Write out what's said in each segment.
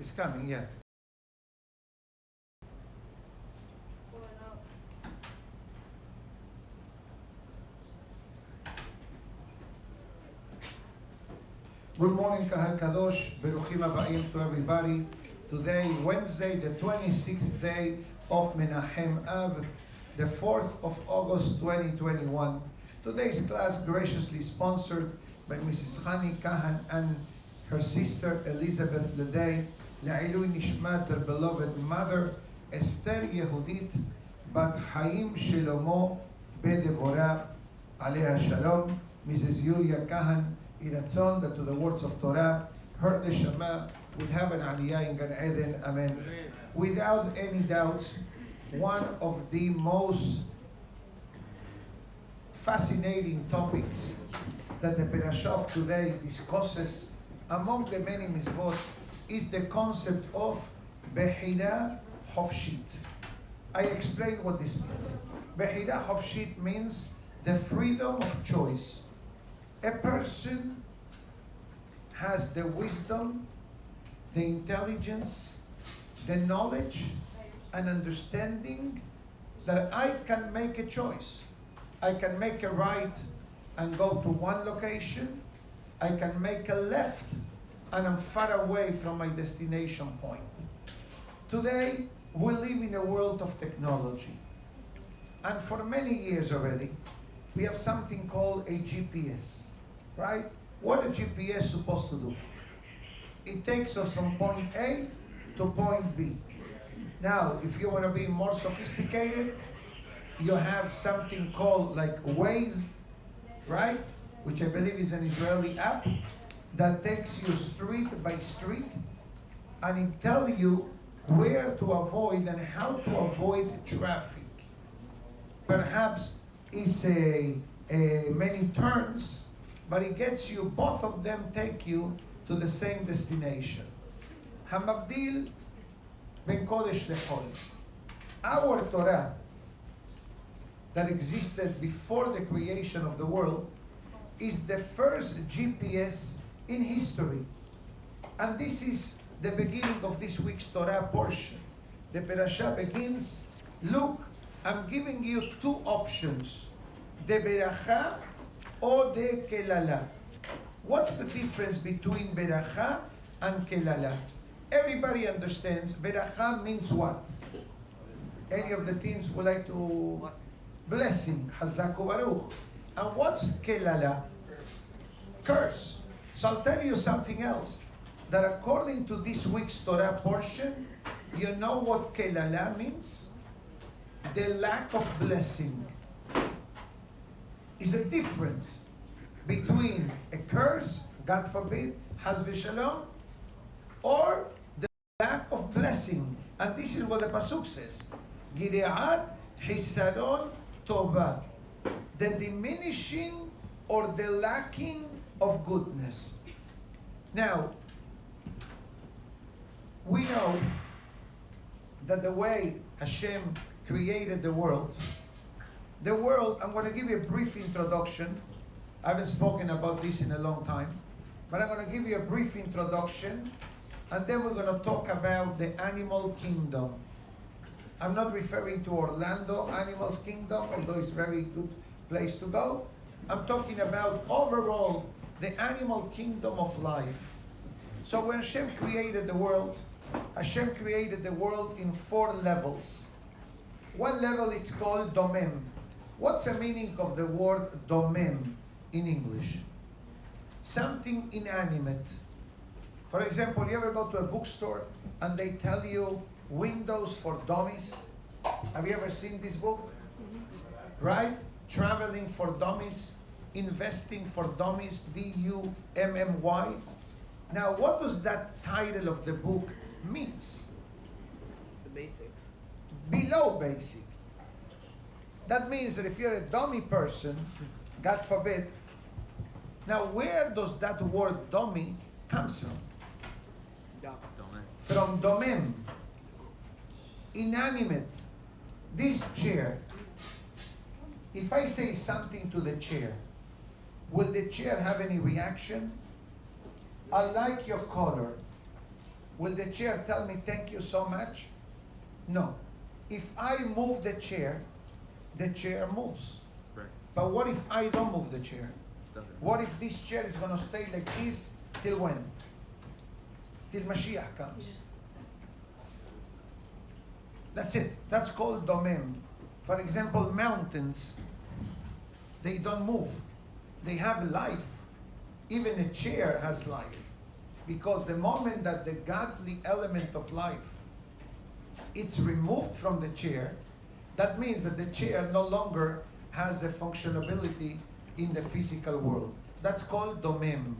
It's coming, yeah. Good morning, Kahal Kadosh. Beruchim Abayim to everybody. Today, Wednesday, the 26th day of Menachem Av, the 4th of August 2021. Today's class graciously sponsored by Mrs. Hani Kahan and her sister Elizabeth Leday, La'ilui Nishmat, their beloved mother, Esther Yehudit, Bat Haim Shelomo, Devora, Aleha Shalom, Mrs. Yulia Kahan, Iratzon, that to the words of Torah, her neshama will have an aliyah in Gan Eden. Amen. Without any doubt, one of the most fascinating topics that the parasha of today discusses among the many mitzvot is the concept of Behira Hofshit. I explain what this means. Behira Hofshit means the freedom of choice. A person has the wisdom, the intelligence, the knowledge, and understanding that I can make a choice. I can make a right and go to one location. I can make a left and I'm far away from my destination point. Today, we live in a world of technology. And for many years already, we have something called a GPS, right? What a GPS is supposed to do? It takes us from point A to point B. Now, if you want to be more sophisticated, you have something called like Waze, right? Which I believe is an Israeli app that takes you street by street and it tells you where to avoid and how to avoid traffic. Perhaps it's many turns, but it gets you, both of them take you to the same destination. Hamavdil ben Kodesh lechol. Our Torah that existed before the creation of the world is the first GPS in history. And this is the beginning of this week's Torah portion. The parasha begins, look, I'm giving you two options, the beracha or the kelala. What's the difference between beracha and kelala? Everybody understands beracha means what? Any of the teams would like to? Blessing, Hazaku Baruch. And what's kelala? Curse. So I'll tell you something else. That according to this week's Torah portion, you know what kelala means? The lack of blessing. Is a difference between a curse, God forbid, Haz v'shalom, or the lack of blessing. And this is what the pasuk says. Gire'at hisaron tova. The diminishing or the lacking of goodness. Now, we know that the way Hashem created the world, I'm going to give you a brief introduction. I haven't spoken about this in a long time, but I'm going to give you a brief introduction, and then we're going to talk about the animal kingdom. I'm not referring to Orlando Animals Kingdom, although it's a very good place to go. I'm talking about overall the animal kingdom of life. So when Hashem created the world in 4 levels. One level it's called domem. What's the meaning of the word domem in English? Something inanimate. For example, you ever go to a bookstore and they tell you Windows for Dummies? Have you ever seen this book? Right? Traveling for Dummies, Investing for Dummies, D-U-M-M-Y. Now, what does that title of the book means? The basics. Below basic. That means that if you're a dummy person, God forbid, now where does that word dummy comes from? From domem. Inanimate. This chair. If I say something to the chair, will the chair have any reaction? I like your color. will the chair tell me thank you so much? No. If I move the chair moves. Right. But what if I don't move the chair? Doesn't. What if this chair is going to stay like this till when? Till Mashiach comes. That's it. That's called domem. For example, mountains, they don't move. They have life. Even a chair has life. Because the moment that the godly element of life it's removed from the chair, that means that the chair no longer has a functionality in the physical world. That's called domem.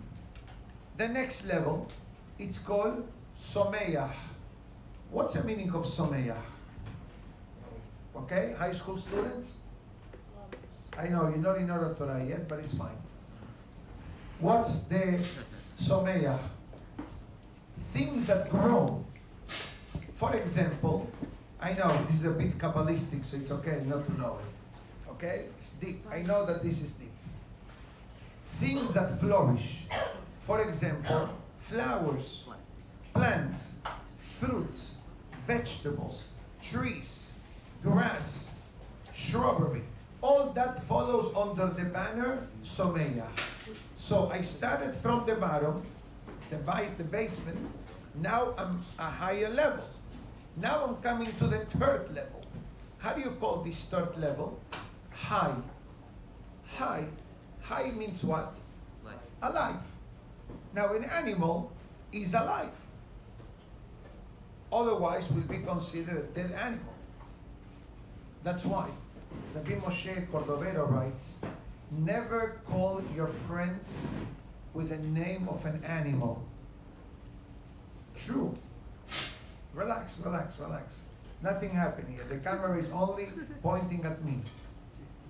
The next level, it's called someach. What's the meaning of someach? Okay, high school students? I know you're not in Oral Torah yet, but it's fine. What's the someach? Things that grow. For example, I know this is a bit Kabbalistic, so it's okay not to know it. Okay? It's deep. I know that this is deep. Things that flourish. For example, flowers, plants, fruits, vegetables, trees, grass, shrubbery. All that follows under the banner someach. So I started from the bottom, the basement. Now I'm a higher level. Now I'm coming to the third level. How do you call this third level? High. High. High means what? Life. Alive. Now an animal is alive. Otherwise will be considered a dead animal. That's why Rabbi Moshe Cordovero writes, never call your friends with the name of an animal. True. Relax. Nothing happened here. The camera is only pointing at me.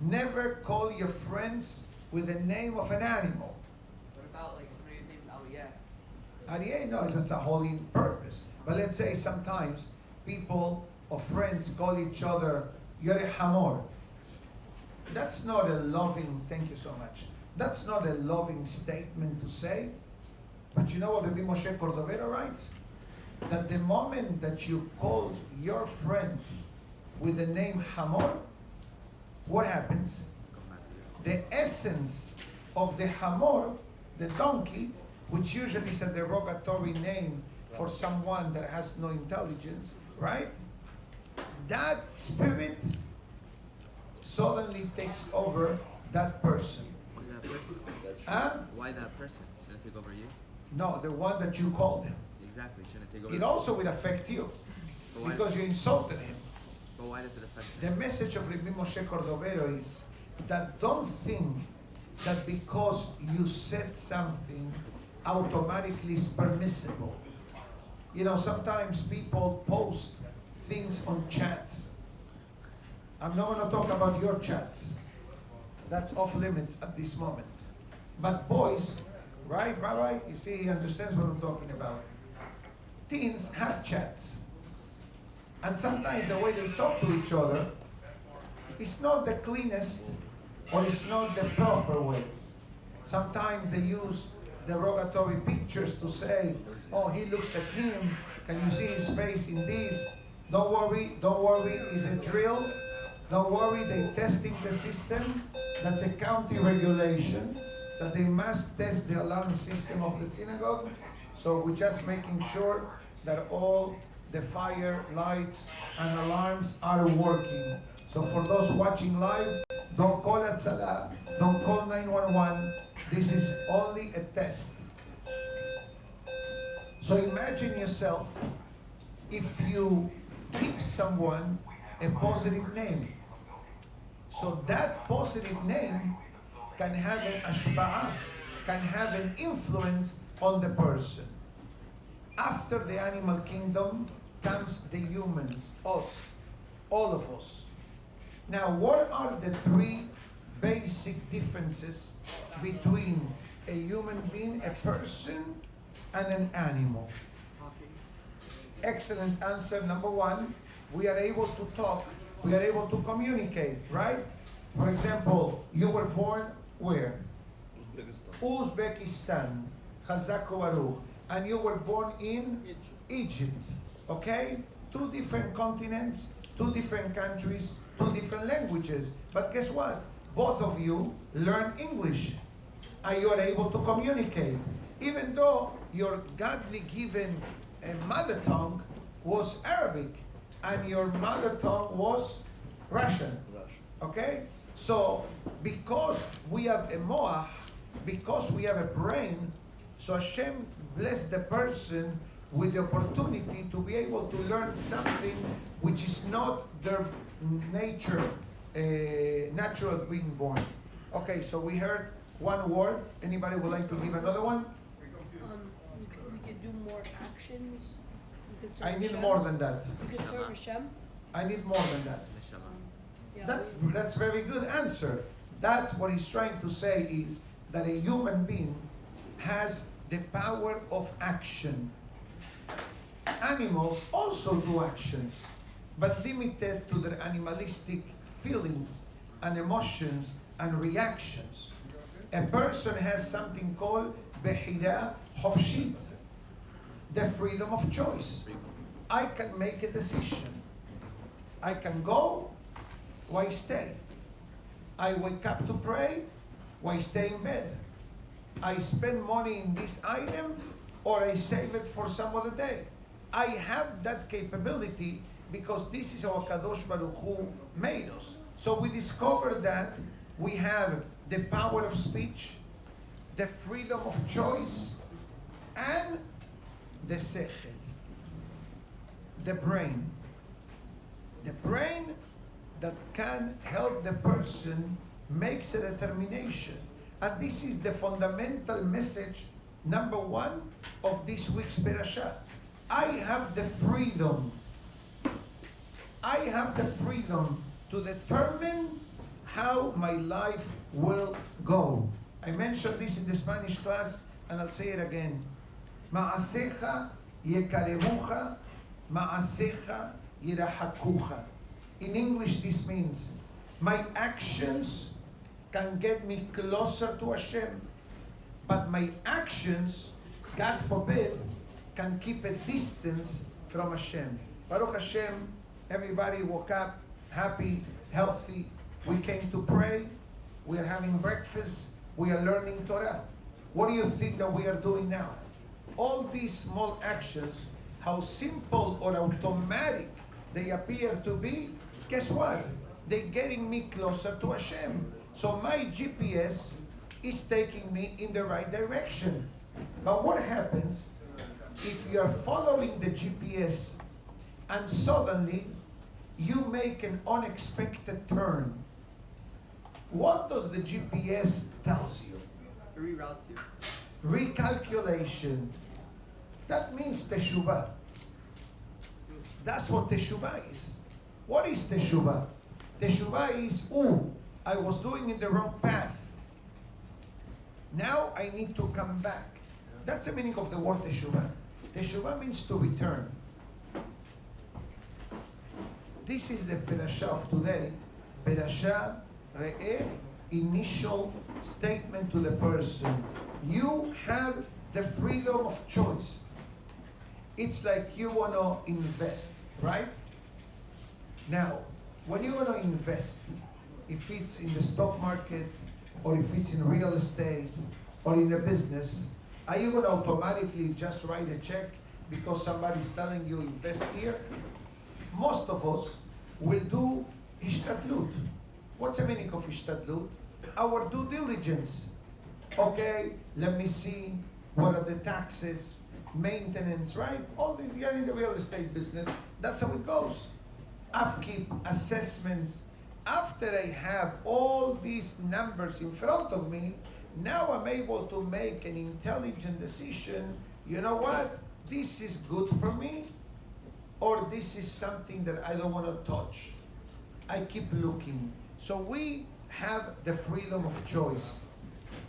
Never call your friends with the name of an animal. What about like somebody whose name's Aliyah? Arieh, no, it's just a holy purpose. But let's say sometimes people or friends call each other Yore Hamor. That's not a loving, thank you so much. That's not a loving statement to say. But you know what Rabbi Moshe Cordovero writes? That the moment that you call your friend with the name Hamor, what happens? The essence of the Hamor, the donkey, which usually is a derogatory name for someone that has no intelligence, right? That spirit suddenly takes over that person. Why that person? Huh? Why that person? Shouldn't it take over you? No, the one that you called him. Exactly. Shouldn't it take over It you? also will affect you But why- because you insulted him. But why does it affect The him? message of Rabbi Moshe Cordovero is that don't think that because you said something automatically is permissible. You know, sometimes people post things on chats. I'm not going to talk about your chats. That's off limits at this moment. But boys, right, Rabbi? You see, he understands what I'm talking about. Teens have chats. And sometimes the way they talk to each other is not the cleanest or it's not the proper way. Sometimes they use derogatory pictures to say, oh, he looks like him. Can you see his face in this? Don't worry, it's a drill. Don't worry, they're testing the system. That's a county regulation that they must test the alarm system of the synagogue. So we're just making sure that all the fire, lights, and alarms are working. So for those watching live, don't call Atzala, don't call 911. This is only a test. So imagine yourself if you give someone a positive name. So that positive name can have an ashba'ah, can have an influence on the person. After the animal kingdom comes the humans, us, all of us. Now, what are the three basic differences between a human being, a person, and an animal? Excellent answer. Number one, we are able to talk, we are able to communicate, right? For example, you were born where? Uzbekistan. Chazak Baruch. And you were born in Egypt, okay? 2 different continents, 2 different countries, 2 different languages. But guess what? Both of you learn English and you are able to communicate. Even though your godly given mother tongue was Arabic and your mother tongue was Russian. Okay? So because we have a moach, because we have a brain, so Hashem bless the person with the opportunity to be able to learn something which is not their nature, natural being born. Okay, so we heard one word. Anybody would like to give another one? We could do more actions. We could serve I need Hashem. more than that. We could serve Hashem. I need more than that. Yeah, That's very good answer. That's what he's trying to say is that a human being has the power of action. Animals also do actions, but limited to their animalistic feelings and emotions and reactions. A person has something called Behira Hofshit, the freedom of choice. I can make a decision. I can go, or I stay. I wake up to pray, or I stay in bed. I spend money in this item, or I save it for some other day. I have that capability because this is how Kadosh Baruch Hu made us. So we discovered that we have the power of speech, the freedom of choice, and the sechel, the brain. The brain that can help the person makes a determination. And this is the fundamental message, number 1 of this week's parasha. I have the freedom. I have the freedom to determine how my life will go. I mentioned this in the Spanish class, and I'll say it again. Ma'asecha yekaremucha, ma'asecha yirahakucha. In English, this means my actions can get me closer to Hashem, but my actions, God forbid, can keep a distance from Hashem. Baruch Hashem, everybody woke up happy, healthy. We came to pray. We are having breakfast. We are learning Torah. What do you think that we are doing now? All these small actions, how simple or automatic they appear to be, guess what? They're getting me closer to Hashem. So my GPS is taking me in the right direction. But what happens if you are following the GPS and suddenly you make an unexpected turn? What does the GPS tells you? It reroutes you. Recalculation. That means teshuvah. That's what teshuvah is. What is teshuvah? Teshuvah is, I was doing in the wrong path. Now I need to come back. That's the meaning of the word teshuvah. Teshuvah means to return. This is the parasha of today. Parasha Re'eh, initial statement to the person. You have the freedom of choice. It's like you want to invest, right? Now, when you want to invest, if it's in the stock market, or if it's in real estate, or in a business, are you going to automatically just write a check because somebody's telling you invest here? Most of us will do ishtadlut. What's the meaning of ishtadlut? Our due diligence. Okay, let me see what are the taxes, maintenance, right? You're in the real estate business. That's how it goes. Upkeep, assessments. After I have all these numbers in front of me, now I'm able to make an intelligent decision. You know what? This is good for me, or this is something that I don't want to touch. I keep looking. So we have the freedom of choice.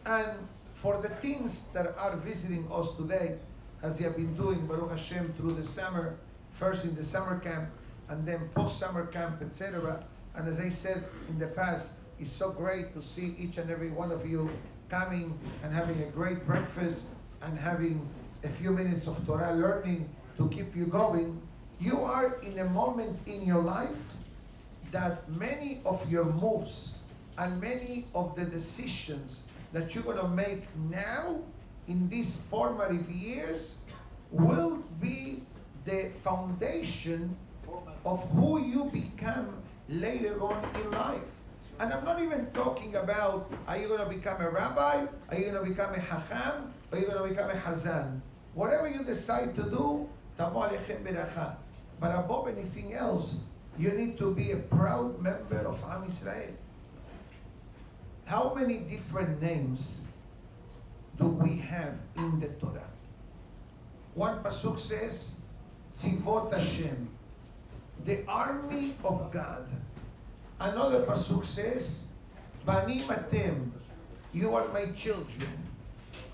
And for the teens that are visiting us today, as they have been doing, Baruch Hashem, through the summer, first in the summer camp, and then post-summer camp, etc. And as I said in the past, it's so great to see each and every one of you coming and having a great breakfast and having a few minutes of Torah learning to keep you going, you are in a moment in your life that many of your moves and many of the decisions that you're going to make now in these formative years will be the foundation of who you become later on in life. And I'm not even talking about, are you going to become a rabbi? Are you going to become a hacham? Are you going to become a hazan? Whatever you decide to do, tamo alechem beracha. But above anything else, you need to be a proud member of Am Israel. How many different names do we have in the Torah? One pasuk says, Tzivot Hashem, the army of God. Another pasuk says, Banim atem, you are my children.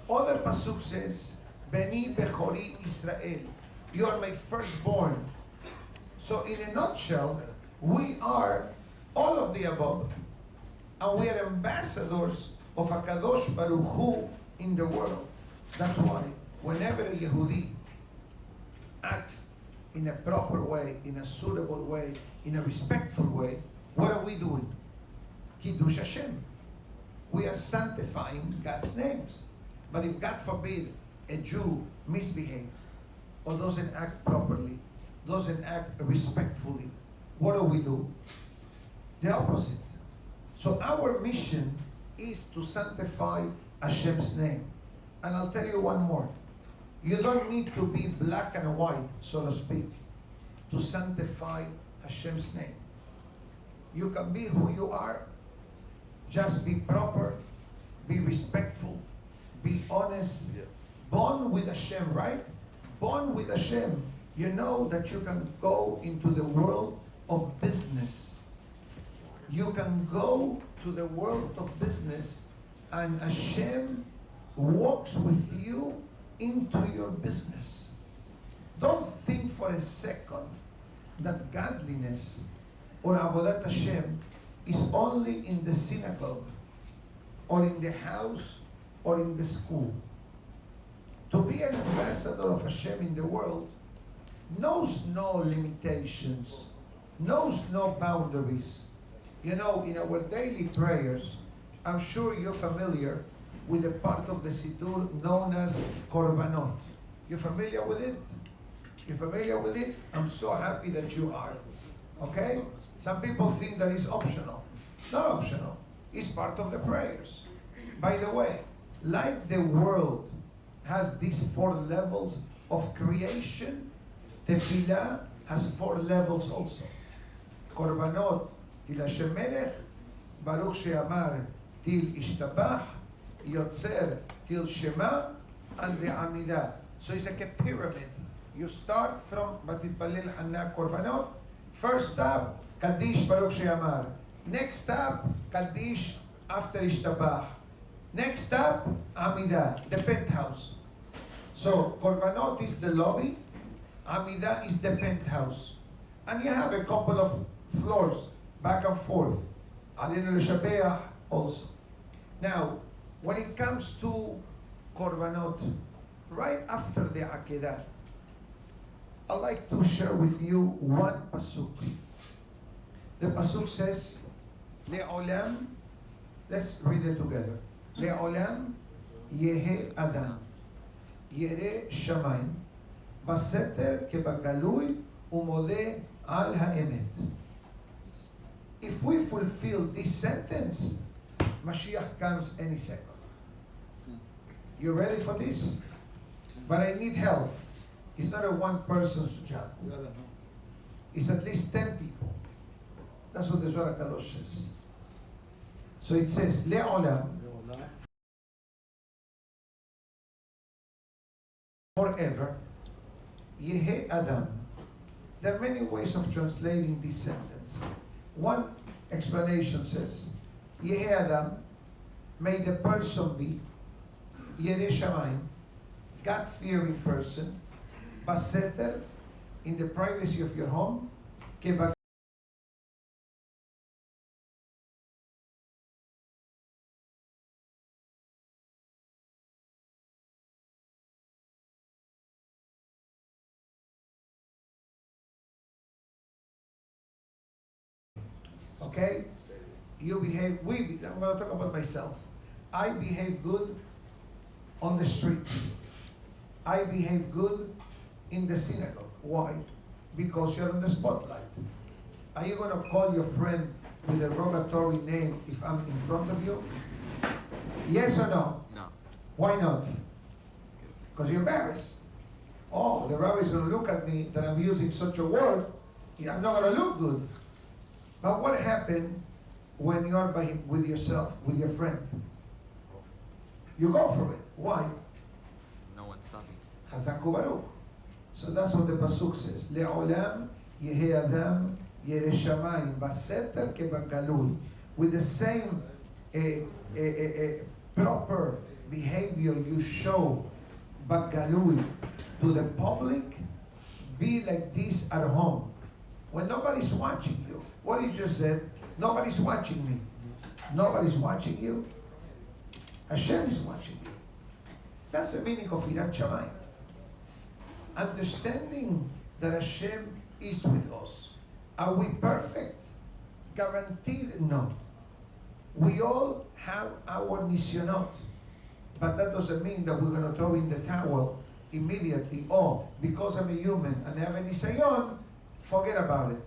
Other pasuk says, Beni Bechori Israel, you are my firstborn. So in a nutshell, we are all of the above. And we are ambassadors of HaKadosh Baruch Hu in the world. That's why whenever a Yehudi acts in a proper way, in a suitable way, in a respectful way, what are we doing? Kiddush Hashem. We are sanctifying God's names. But if God forbid a Jew misbehaves or doesn't act properly, doesn't act respectfully, what do? The opposite. So our mission is to sanctify Hashem's name. And I'll tell you one more. You don't need to be black and white, so to speak, to sanctify Hashem's name. You can be who you are. Just be proper, be respectful, be honest. Yeah. Born with Hashem, right? Born with Hashem. You know that you can go into the world of business. You can go to the world of business and Hashem walks with you into your business. Don't think for a second that godliness or Avodat Hashem is only in the synagogue or in the house or in the school. To be an ambassador of Hashem in the world knows no limitations, knows no boundaries. You know, in our daily prayers, I'm sure you're familiar with the part of the Siddur known as Korbanot. You familiar with it? You familiar with it? I'm so happy that you are. Okay? Some people think that it's optional. Not optional. It's part of the prayers. By the way, like the world has these 4 levels of creation, Tefillah has 4 levels also. Korbanot, Til Hashem Melech, Baruch She'amar, Til Ishtabach, Yotzer, Til Shema, and the Amidah. So it's like a pyramid. You start from Batitbalil Hanna Korbanot. First step, Kaddish Baruch She'amar. Next step, Kaddish after Ishtabach. Next step, Amidah, the penthouse. So Korbanot is the lobby, Amidah is the penthouse. And you have a couple of floors, back and forth. Alinu l'Shabeach also. Now, when it comes to Korbanot, right after the Akedah, I'd like to share with you one pasuk. The pasuk says, Le'olam, let's read it together. Le'olam yehe Adam, yere shamayim, baseter kebagalui umode al ha'emet. If we fulfill this sentence, Mashiach comes any second. You ready for this? But I need help. It's not a one person's job. It's at least 10 people. That's what the Zohar Kadosh says. So it says, Le'olam, forever, Yehe Adam. There are many ways of translating this sentence. One explanation says, Yehe Adam, may the person be Yere Shamayim, God-fearing person, Baseter, in the privacy of your home, Okay? You behave, I'm going to talk about myself. I behave good on the street. I behave good in the synagogue. Why? Because you're on the spotlight. Are you going to call your friend with a derogatory name if I'm in front of you? Yes or no? No. Why not? Because you're embarrassed. Oh, the rabbi is going to look at me that I'm using such a word. I'm not going to look good. But what happened when you are with yourself, with your friend? You go for it. Why? No one's stopping. Chazaku Baruch. So that's what the pasuk says. Le'olam yehe adam yere shamayim baseter kebagalui. With the same proper behavior you show bagalui to the public, be like this at home. When nobody's watching you. What you just said, nobody's watching me. Nobody's watching you. Hashem is watching you. That's the meaning of Yirat Shamayim. Understanding that Hashem is with us. Are we perfect? Guaranteed, no. We all have our nisyonot. But that doesn't mean that we're going to throw in the towel immediately. Oh, because I'm a human and I have a nisayon, forget about it.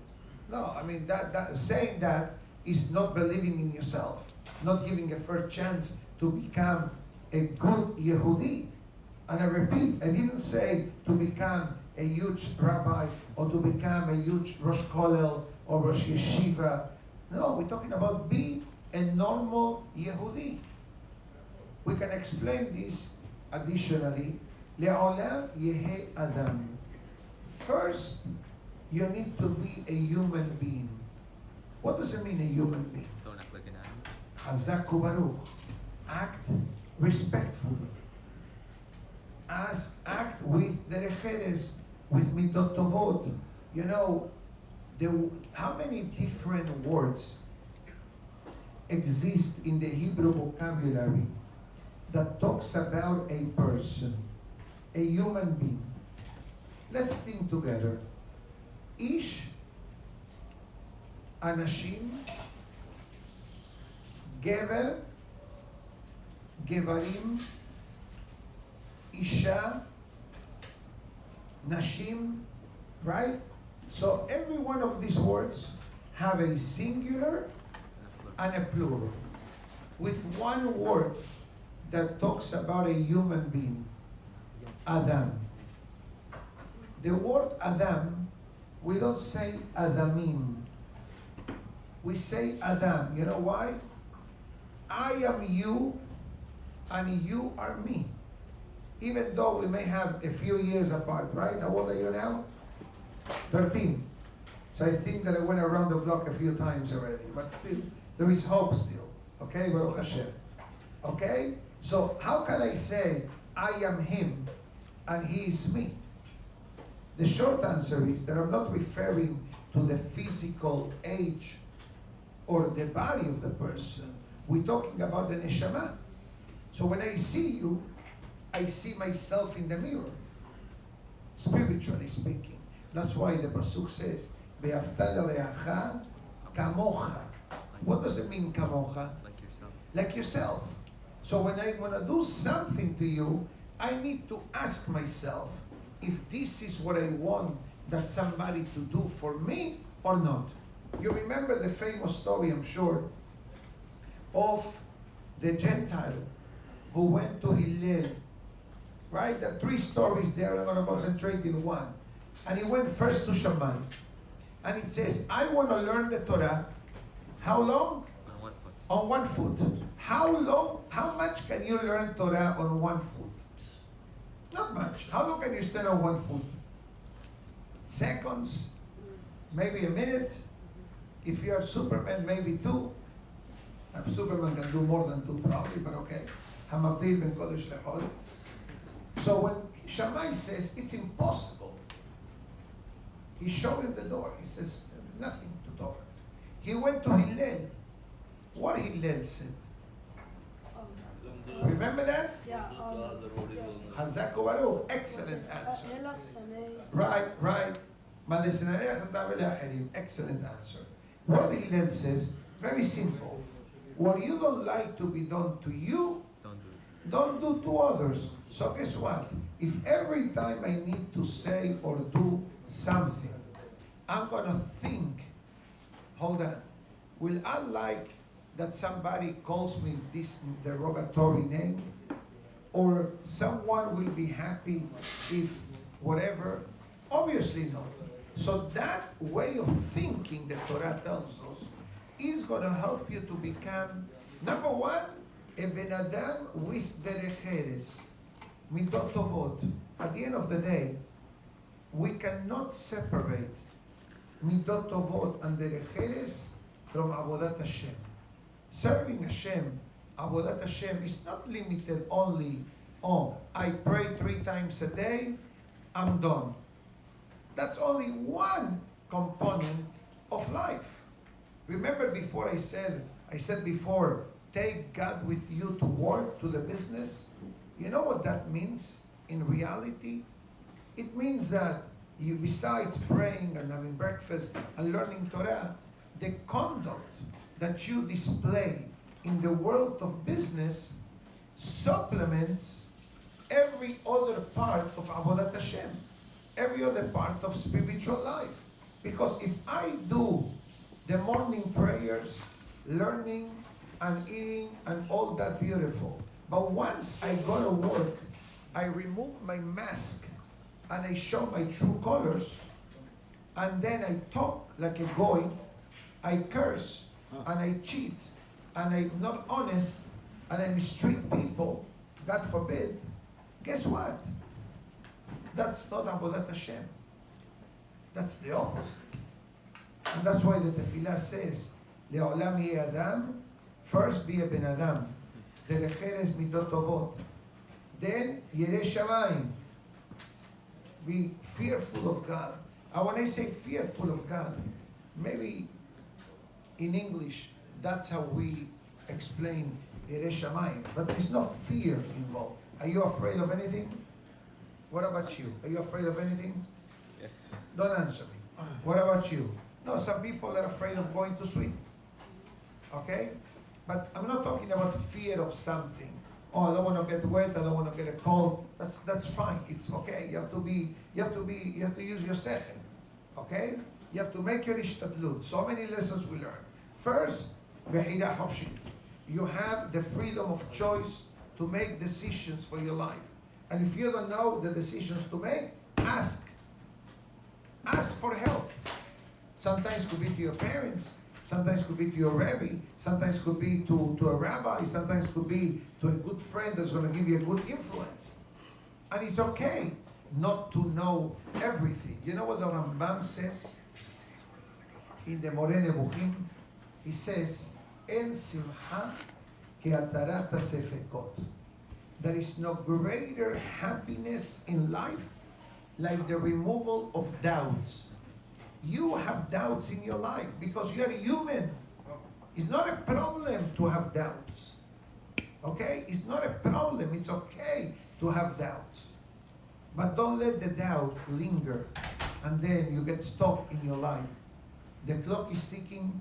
No, I mean, saying that is not believing in yourself, not giving a fair chance to become a good Yehudi. And I repeat, I didn't say to become a huge rabbi or to become a huge Rosh Kollel or Rosh Yeshiva. No, we're talking about be a normal Yehudi. We can explain this additionally. Le'olam yehe adam. First, you need to be a human being. What does it mean, a human being? Don't act like an animal. Chazaku Baruch. Act respectfully. Act with derecheres, with midot tovot. You know, how many different words exist in the Hebrew vocabulary that talks about a person, a human being? Let's think together. Ish, Anashim, Gever, Gevarim, Isha, Nashim, right? So every one of these words have a singular and a plural, with one word that talks about a human being, Adam. The word Adam, we don't say Adamim. We say Adam. You know why? I am you and you are me. Even though we may have a few years apart, right? How old are you now? 13. So I think that I went around the block a few times already, but still, there is hope still. Okay, Baruch Hashem. Okay? So how can I say I am him and he is me? The short answer is that I'm not referring to the physical age or the body of the person. We're talking about the neshama. So when I see you, I see myself in the mirror, spiritually speaking. That's why the pasuk says, "Ve'afta le'acha kamocha." What does it mean, kamocha? Like yourself. Like yourself. So when I want to do something to you, I need to ask myself if this is what I want that somebody to do for me or not. You remember the famous story, I'm sure, of the Gentile who went to Hillel. Right? There are three stories there. I'm going to concentrate in one. And he went first to Shammai. And it says, I want to learn the Torah. How long? On 1 foot. On 1 foot. How long? How much can you learn Torah on 1 foot? Not much. How long can you stand on 1 foot? Seconds? Maybe a minute? If you are Superman, maybe 2. Superman can do more than 2 probably, but okay. Hamavdil ben Kodesh lechol. So when Shammai says it's impossible, he showed him the door. He says there's nothing to talk. He went to Hillel. What Hillel said? Remember that? Yeah. Chazak u'baruch. Excellent answer. Right. Excellent answer. What Hillel says, very simple. What you don't like to be done to you, Don't do it. don't do to others. So guess what? If every time I need to say or do something, I'm gonna think, hold on, will I like that somebody calls me this derogatory name? Or someone will be happy if whatever? Obviously not. So that way of thinking, the Torah tells us, is gonna help you to become, number one, a Ben Adam with derech eretz, midot tovot. At the end of the day, we cannot separate midot tovot and derech eretz from avodat Hashem. Serving Hashem, avodat Hashem, is not limited only on I pray 3 times a day, I'm done. That's only one component of life. Remember before I said before, take God with you to work, to the business. You know what that means in reality? It means that you, besides praying and having breakfast and learning Torah, the conduct that you display in the world of business supplements every other part of Avodat Hashem, every other part of spiritual life. Because if I do the morning prayers, learning and eating and all that beautiful, but once I go to work, I remove my mask and I show my true colors, and then I talk like a goy, I curse and I cheat and I'm not honest and I mistreat people, God forbid, guess what? That's not Avodat Hashem. That's the opposite. And that's why the Tefillah says, Le'olam hi Adam, first be a Ben Adam. Derech eretz midot tovot. Then Yireh Shamayim. Be fearful of God. And when I say fearful of God, maybe in English, that's how we explain Yireh Shamayim. But there is no fear involved. Are you afraid of anything? What about you? Are you afraid of anything? Yes. Don't answer me. What about you? No, some people are afraid of going to swim. Okay? But I'm not talking about fear of something. Oh, I don't want to get wet, I don't want to get a cold. That's fine. It's okay. You have to use your sechel. Okay? You have to make your ishtadlut. So many lessons we learn. First, behira hofshit. You have the freedom of choice to make decisions for your life. And if you don't know the decisions to make, ask. Ask for help. Sometimes it could be to your parents, sometimes it could be to your rabbi, sometimes it could be to a rabbi, sometimes it could be to a good friend that's going to give you a good influence. And it's okay not to know everything. You know what the Rambam says in the Moreh Nebuchim? He says, En simcha ke atarat sefekot. There is no greater happiness in life like the removal of doubts. You have doubts in your life because you are human. It's not a problem to have doubts. Okay? It's not a problem. It's okay to have doubts. But don't let the doubt linger and then you get stuck in your life. The clock is ticking,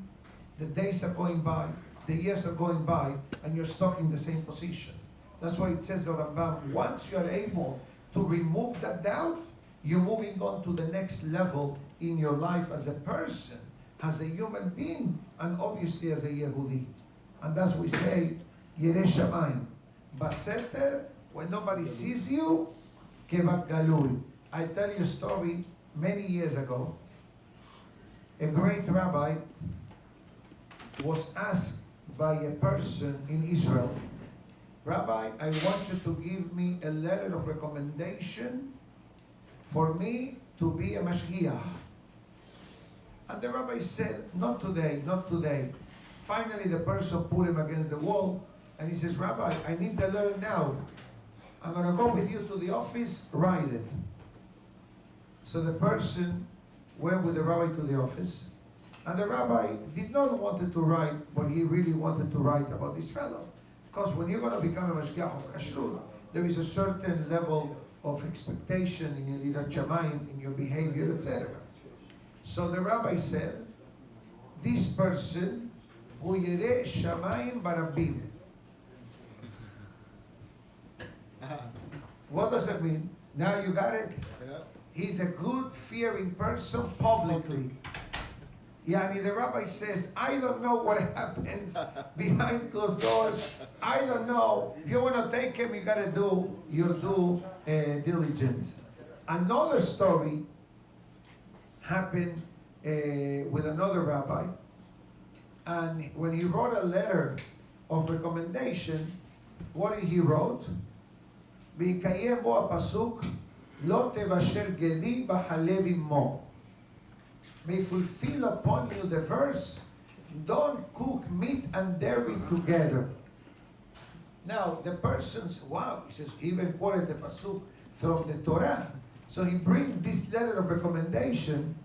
the days are going by, the years are going by, and you're stuck in the same position. That's why it says, the Rambam, once you are able to remove that doubt, you're moving on to the next level in your life as a person, as a human being, and obviously as a Yehudi. And that's we say, Yireh Shamayim. Baseter, when nobody sees you, kevat galui. I tell you a story many years ago. A great rabbi was asked by a person in Israel, Rabbi, I want you to give me a letter of recommendation for me to be a mashgiach. And the rabbi said, not today, not today. Finally, the person put him against the wall, and he says, Rabbi, I need the letter now. I'm going to go with you to the office, write it. So the person went with the rabbi to the office, and the rabbi did not want to write what he really wanted to write about this fellow. Because when you're going to become a mashgiach of kashrut, there is a certain level of expectation in your lirat shamayim, in your behavior, etc. So the rabbi said, this person hu yireh shamayim barabim. What does that mean? Now you got it? Yeah. He's a good, fearing person publicly. Yani the rabbi says, I don't know what happens behind closed doors. I don't know. If you want to take him, you got to do your due diligence. Another story happened with another rabbi. And when he wrote a letter of recommendation, what did he wrote? ויקיים בו הפסוק, לא תבשל גדי בחלב עמו. May fulfill upon you the verse, don't cook meat and dairy together. Now, the person's, wow, he says, he even quoted the pasuk from the Torah. So he brings this letter of recommendation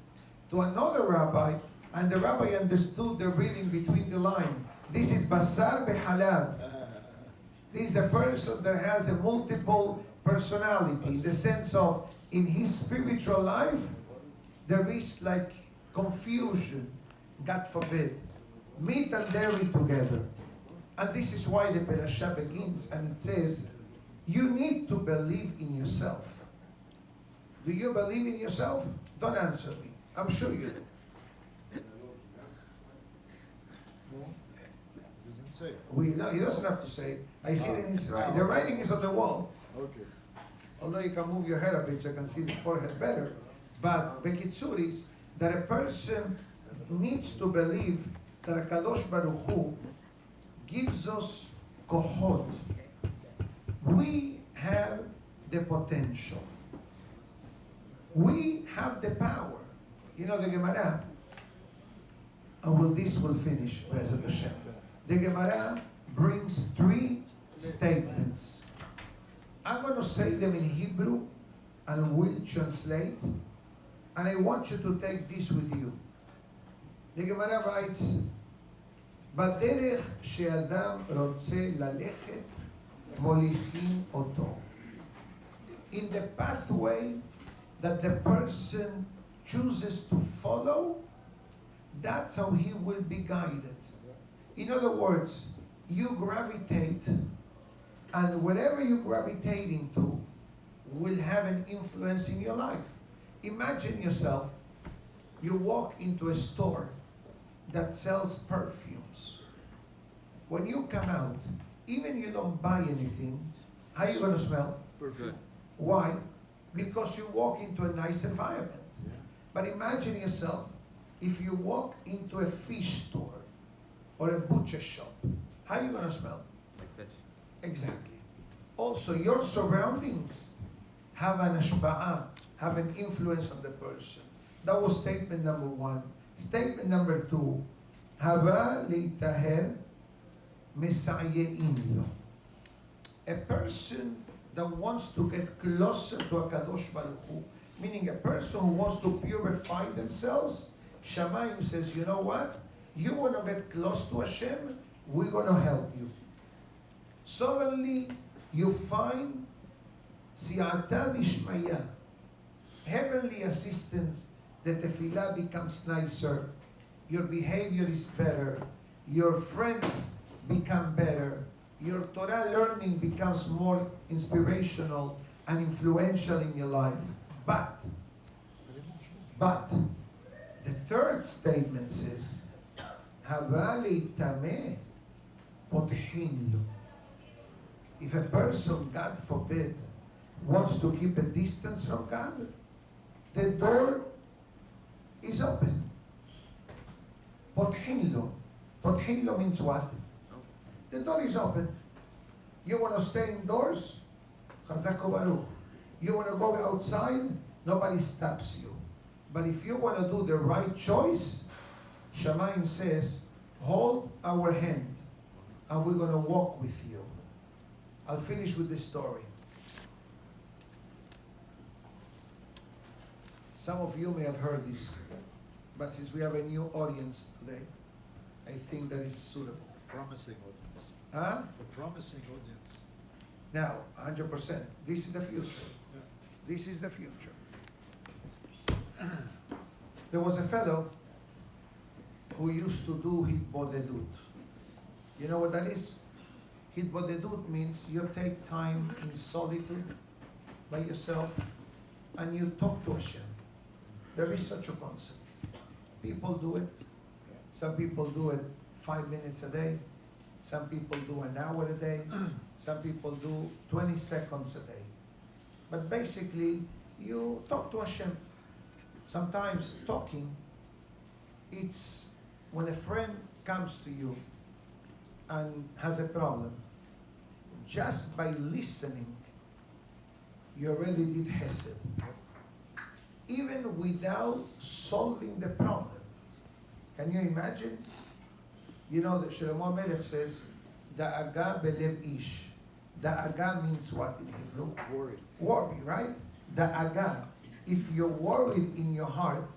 to another rabbi, and the rabbi understood the reading between the lines. This is basar behalav. This is a person that has a multiple personality, in the sense of, in his spiritual life, there is like confusion, God forbid, meat and dairy together. And this is why the parasha begins, and it says, you need to believe in yourself. Do you believe in yourself? Don't answer me. I'm sure you do. Doesn't say. No, he doesn't have to say. I see it in his writing. The writing is on the wall. Okay. Although you can move your head a bit so you can see the forehead better. But Bekitsur is that a person needs to believe that HaKadosh Baruch Hu gives us kohot. We have the potential. We have the power. You know the Gemara, and this will finish, Be'ezrat Hashem. The Gemara brings 3 statements. I'm going to say them in Hebrew and will translate, and I want you to take this with you. The Gemara writes, בדרך שאדם רוצה ללכת מוליכים אותו. In the pathway that the person chooses to follow, that's how he will be guided. In other words, you gravitate, and whatever you gravitate into will have an influence in your life. Imagine yourself, you walk into a store that sells perfumes. When you come out, even you don't buy anything, how are you going to smell? Perfume. Why? Because you walk into a nice environment. Yeah. But imagine yourself, if you walk into a fish store or a butcher shop, how are you going to smell? Like fish. Exactly. Also, your surroundings have an ashba'ah, have an influence on the person. That was statement number 1. Statement number 2, haba leitaher mesayein lo. A person that wants to get closer to HaKadosh Baruch Hu, meaning a person who wants to purify themselves, Shamayim says, you know what? You want to get close to Hashem, we're going to help you. Suddenly, you find siyata dishmaya, heavenly assistance, the tefillah becomes nicer, your behavior is better, your friends become better, your Torah learning becomes more inspirational and influential in your life. But, the third statement says, Havali tameh pothin lo. If a person, God forbid, wants to keep a distance from God, the door is open. Pothin lo. Pothin lo means what? The door is open. You want to stay indoors? Chazak Baruch. You want to go outside? Nobody stops you. But if you want to do the right choice, Shamayim says, hold our hand and we're going to walk with you. I'll finish with this story. Some of you may have heard this, but since we have a new audience today, I think that is suitable. Promising audience. Huh? A promising audience. Now, 100%. This is the future. Yeah. This is the future. There was a fellow who used to do hitbodedut. You know what that is? Hitbodedut means you take time in solitude by yourself and you talk to Hashem. There is such a concept. People do it. Some people do it 5 minutes a day. Some people do an hour a day. Some people do 20 seconds a day. But basically, you talk to Hashem. Sometimes talking, it's when a friend comes to you and has a problem. Just by listening, you already did Hesed. Even without solving the problem. Can you imagine? You know that Shlomo Melech says, Da'aga belev ish. Da'aga means what in Hebrew? Worried. Worry, right? Da'aga. If you're worried in your heart,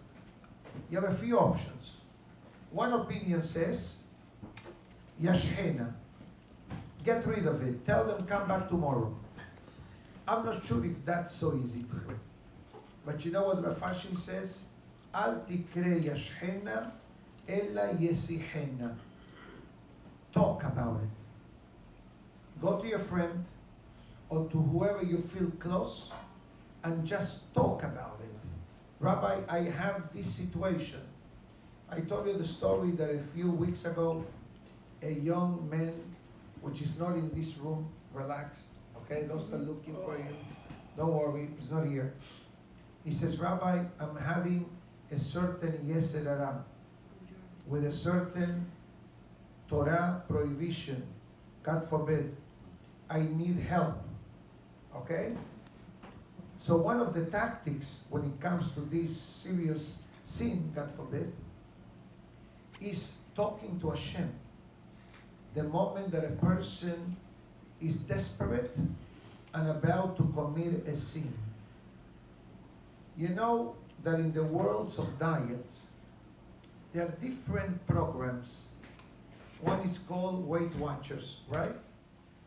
you have a few options. One opinion says, Yashhena. Get rid of it. Tell them come back tomorrow. I'm not sure if that's so easy to do. But you know what Rafashim says? Al tikre yashhena ella yesihena. Talk about it. Go to your friend or to whoever you feel close and just talk about it. Rabbi, I have this situation. I told you the story that a few weeks ago, a young man, which is not in this room, relax, okay? Don't start looking for you. Don't worry, he's not here. He says, Rabbi, I'm having a certain Yetzer Hara with a certain Torah prohibition. God forbid. I need help. Okay? So one of the tactics when it comes to this serious sin, God forbid, is talking to Hashem. The moment that a person is desperate and about to commit a sin. You know that in the worlds of diets, there are different programs. One is called Weight Watchers, right?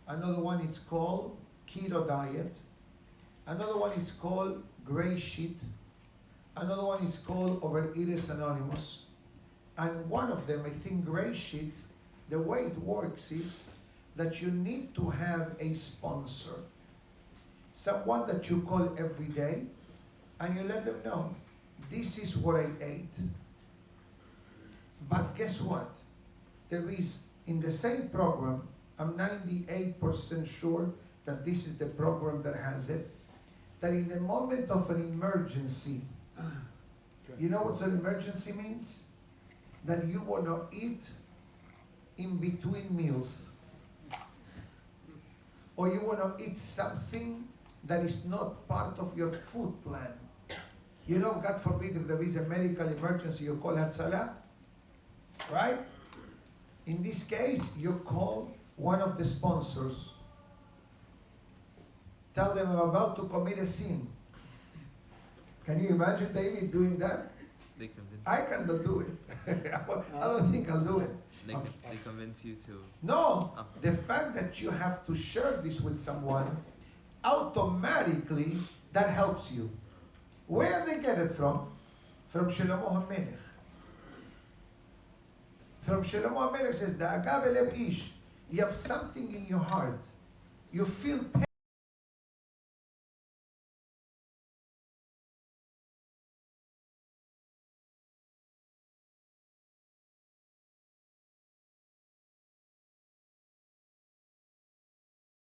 Another one is called Keto Diet. Another one is called Gray Sheet. Another one is called Overeaters Anonymous. And one of them, I think Gray Sheet, the way it works is that you need to have a sponsor. Someone that you call every day and you let them know, this is what I ate. But guess what? There is, in the same program, I'm 98% sure that this is the program that has it, that in the moment of an emergency, you know what an emergency means? That you want to eat in between meals. Or you want to eat something that is not part of your food plan. You know, God forbid, if there is a medical emergency, you call Hatzalah, right? In this case, you call one of the sponsors. Tell them I'm about to commit a sin. Can you imagine David doing that? They convince. I cannot do it. I don't think I'll do it. They convince you to. No, Oh. the fact that you have to share this with someone, automatically that helps you. Where they get it from? From Shlomo HaMelech. From Shlomo HaMelech says, Da'aga belev ish. You have something in your heart. You feel pain.